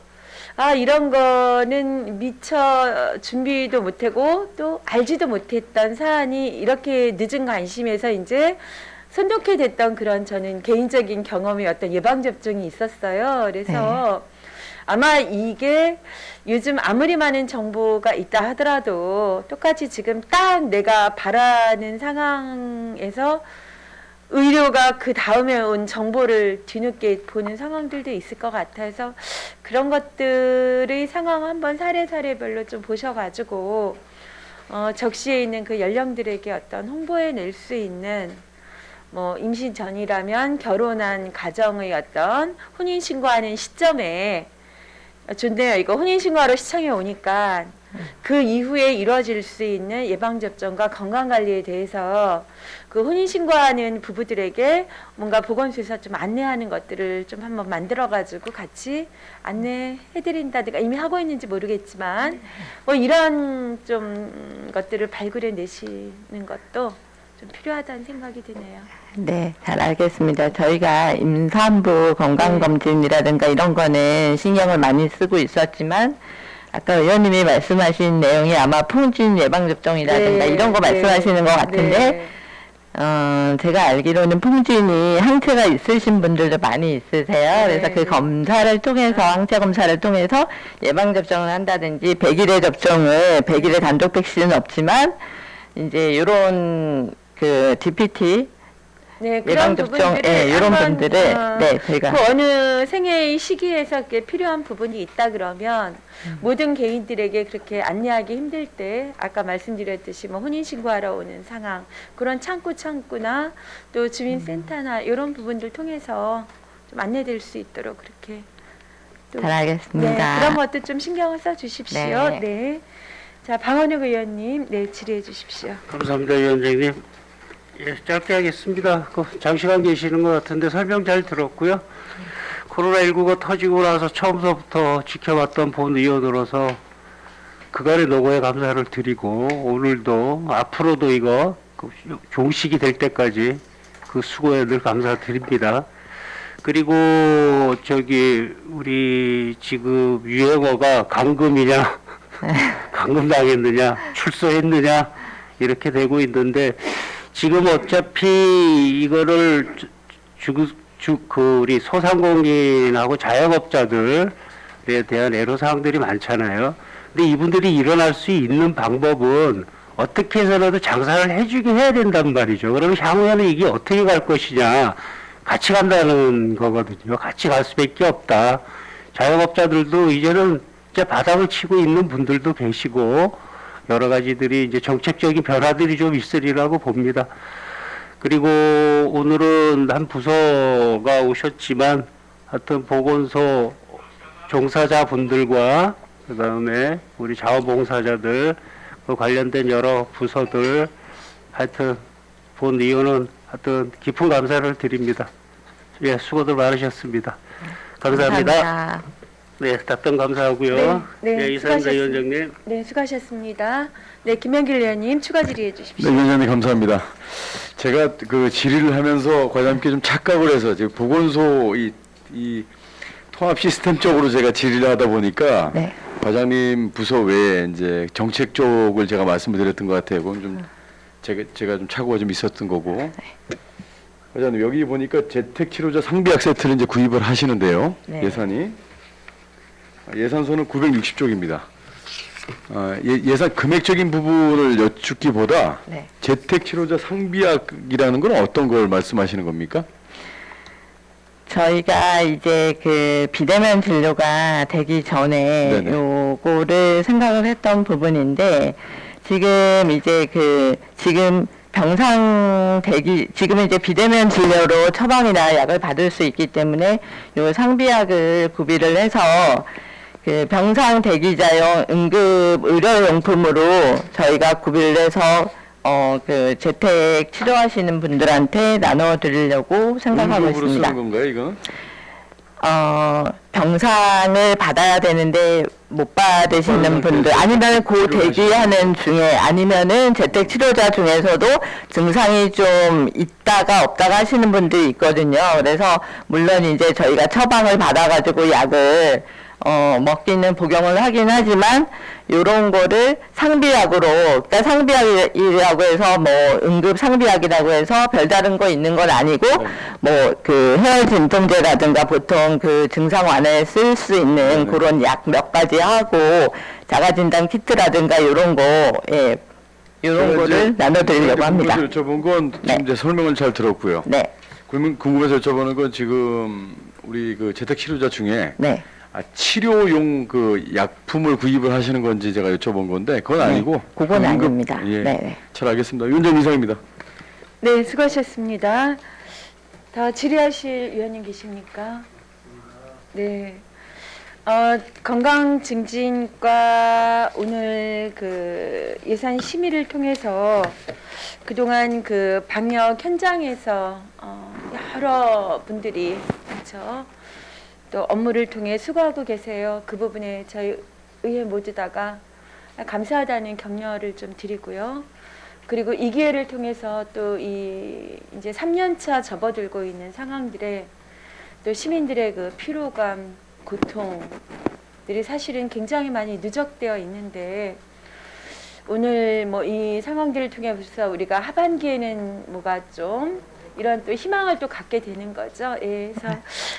이런 거는 미처 준비도 못하고 또 알지도 못했던 사안이 이렇게 늦은 관심에서 이제 손놓게 됐던 그런 저는 개인적인 경험이 어떤 예방접종이 있었어요. 그래서 아마 이게 요즘 아무리 많은 정보가 있다 하더라도 똑같이 지금 딱 내가 바라는 상황에서 의료가 그 다음에 온 정보를 뒤늦게 보는 상황들도 있을 것 같아서 그런 것들의 상황 한번 사례별로 좀 보셔가지고 적시에 있는 그 연령들에게 어떤 홍보해 낼 수 있는 뭐 임신 전이라면 결혼한 가정의 어떤 혼인 신고하는 시점에 좋네요. 이거 혼인 신고하러 시청에 오니까 그 이후에 이루어질 수 있는 예방접종과 건강관리에 대해서 그 혼인신고하는 부부들에게 뭔가 보건소에서 좀 안내하는 것들을 좀 한번 만들어가지고 같이 안내해드린다든가 이미 하고 있는지 모르겠지만 뭐 이런 좀 것들을 발굴해 내시는 것도 좀 필요하다는 생각이 드네요. 네, 잘 알겠습니다. 저희가 임산부 건강검진이라든가 이런 거는 신경을 많이 쓰고 있었지만 아까 의원님이 말씀하신 내용이 아마 풍진 예방접종이라든가 이런 거 말씀하시는 것 같은데 제가 알기로는 풍진이 항체가 있으신 분들도 많이 있으세요. 그래서 그 검사를 통해서 항체 검사를 통해서 예방접종을 한다든지 100일의 접종을 100일의 단독 백신은 없지만 이제 이런 그 DPT 그런 부분들을 이런 분들을 저희가 그 어느 생애의 시기에서 필요한 부분이 있다 그러면 모든 개인들에게 그렇게 안내하기 힘들 때 아까 말씀드렸듯이 뭐 혼인신고하러 오는 상황 그런 창구나 또 주민센터나 이런 부분들 통해서 좀 안내될 수 있도록 그렇게 잘 알겠습니다. 그런 것도 좀 신경을 써 주십시오. 네. 자, 방원혁 의원님, 질의해 주십시오. 감사합니다, 위원장님. 예, 짧게 하겠습니다. 장시간 계시는 것 같은데 설명 잘 들었고요. 코로나19가 터지고 나서 처음서부터 지켜봤던 본 의원으로서 그간의 노고에 감사를 드리고 오늘도 앞으로도 이거 종식이 될 때까지 그 수고에 늘 감사드립니다. 그리고 저기 우리 지금 유행어가 감금이냐 감금당했느냐 출소했느냐 이렇게 되고 있는데 지금 어차피 이거를 우리 소상공인하고 자영업자들에 대한 애로사항들이 많잖아요. 근데 이분들이 일어날 수 있는 방법은 어떻게 해서라도 장사를 해주게 해야 된단 말이죠. 그러면 향후에는 이게 어떻게 갈 것이냐. 같이 간다는 거거든요. 같이 갈 수밖에 없다. 자영업자들도 이제는 이제 바닥을 치고 있는 분들도 계시고 여러 가지들이 이제 정책적인 변화들이 좀 있으리라고 봅니다. 그리고 오늘은 한 부서가 오셨지만 하여튼 보건소 종사자분들과 그 다음에 우리 자원봉사자들 그 관련된 여러 부서들 하여튼 본 의원은 하여튼 깊은 감사를 드립니다. 예, 수고들 많으셨습니다. 감사합니다. 감사합니다. 네, 답변 감사하고요. 예, 이상입니다, 위원장님. 네, 수고하셨습니다. 네, 김명길 의원님 추가 질의해 주십시오. 네, 위원장님 감사합니다. 제가 그 질의를 하면서 과장님께 좀 착각을 해서 지금 보건소 이 통합 시스템 쪽으로 제가 질의를 하다 보니까 네. 과장님 부서 외에 이제 정책 쪽을 제가 말씀을 드렸던 것 같아요. 그건 좀 제가 좀 착오가 좀 있었던 거고. 과장님 여기 보니까 재택 치료자 상비약 세트를 이제 구입을 하시는데요. 네. 예산이 예산서는 960쪽입니다. 예산 금액적인 부분을 여쭙기보다 네. 재택 치료자 상비약이라는 건 어떤 걸 말씀하시는 겁니까? 저희가 이제 그 비대면 진료가 되기 전에 네네. 요거를 생각을 했던 부분인데 지금 이제 지금 병상 대기 지금은 이제 비대면 진료로 처방이나 약을 받을 수 있기 때문에 요 상비약을 구비를 해서 그 병상 대기자용 응급 의료용품으로 저희가 구비를 해서 그 재택 치료하시는 분들한테 나눠 드리려고 생각하고 응급으로 있습니다. 쓰는 건가요, 이거? 병상을 받아야 되는데 못 받으시는 분들 아니면 그 대기하는 중에 아니면은 재택 치료자 중에서도 증상이 좀 있다가 없다가 하시는 분들이 있거든요. 그래서 물론 이제 저희가 처방을 받아가지고 약을 먹기는 복용을 하긴 하지만 요런 거를 상비약으로, 그러니까 상비약이라고 해서 뭐 응급 상비약이라고 해서 별다른 거 있는 건 아니고 뭐 그 해열 진통제라든가 보통 그 증상 완화에 쓸 수 있는 그런 약 몇 가지 하고 자가진단 키트라든가 요런 거, 예, 요런 거를 나눠드리려고 합니다. 궁금해서 여쭤본 건 지금 네. 이제 설명을 잘 들었고요. 네, 궁금해서 여쭤보는 건 지금 우리 그 재택 치료자 중에 네. 치료용 그 약품을 구입을 하시는 건지 제가 여쭤본 건데 그건 아니고 그건 아닙니다. 예, 네. 잘 알겠습니다. 위원장 이상입니다. 네, 수고하셨습니다. 더 질의하실 위원님 계십니까? 네. 건강증진과 오늘 그 예산 심의를 통해서 그동안 그 방역 현장에서 여러 분들이 그렇죠. 또 업무를 통해 수고하고 계세요. 그 부분에 저희 의회 모두 다가 감사하다는 격려를 좀 드리고요. 그리고 이 기회를 통해서 또 이제 3년차 접어들고 있는 상황들에 또 시민들의 그 피로감, 고통들이 사실은 굉장히 많이 누적되어 있는데 오늘 뭐 이 상황들을 통해서 우리가 하반기에는 뭐가 좀 이런 또 희망을 또 갖게 되는 거죠. 예, 그래서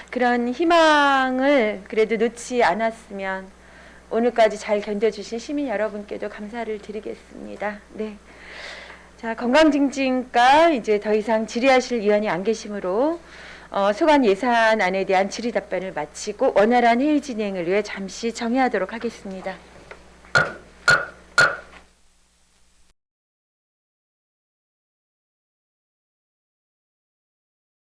그런 희망을 그래도 놓지 않았으면 오늘까지 잘 견뎌주신 시민 여러분께도 감사를 드리겠습니다. 네. 자, 건강증진과 이제 더 이상 질의하실 위원이 안 계시므로 소관 예산안에 대한 질의 답변을 마치고 원활한 회의 진행을 위해 잠시 정회하도록 하겠습니다.